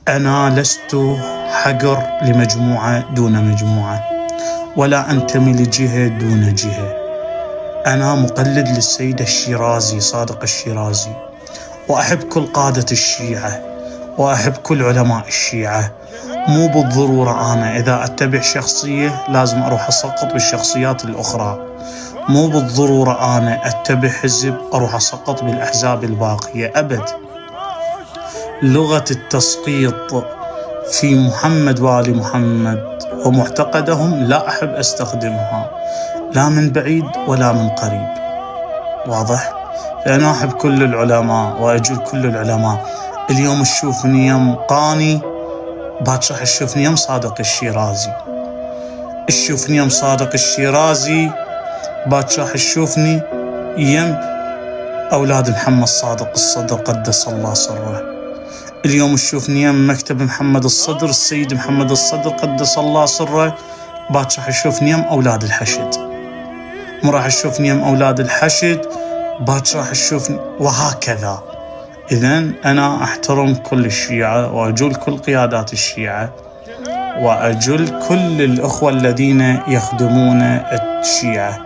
أنا لست حقر لمجموعة دون مجموعة، ولا أنتمي لجهة دون جهة. أنا مقلد للسيد الشيرازي صادق الشيرازي، وأحب كل قادة الشيعة، وأحب كل علماء الشيعة. مو بالضرورة أنا إذا أتبع شخصية لازم أروح أسقط بالشخصيات الأخرى، مو بالضرورة أنا أتبع حزب أروح أسقط بالأحزاب الباقية أبد. لغة التسقيط في محمد وآل محمد ومعتقدهم لا أحب أستخدمها، لا من بعيد ولا من قريب. واضح؟ فأنا أحب كل العلماء وأجل كل العلماء. اليوم تشوفني يم قاني، باكر راح تشوفني يم صادق الشيرازي. تشوفني يم صادق الشيرازي، باكر راح تشوفني يم أولاد محمد صادق الصدر قدس الله سره. اليوم تشوفني يم مكتب محمد الصدر السيد محمد الصدر قدس الله سره، باكر راح تشوفني يم أولاد الحشد. مو راح تشوفني يم أولاد الحشد، باكر راح تشوفني، وهكذا. إذن أنا أحترم كل الشيعة، وأجل كل قيادات الشيعة، وأجل كل الأخوة الذين يخدمون الشيعة.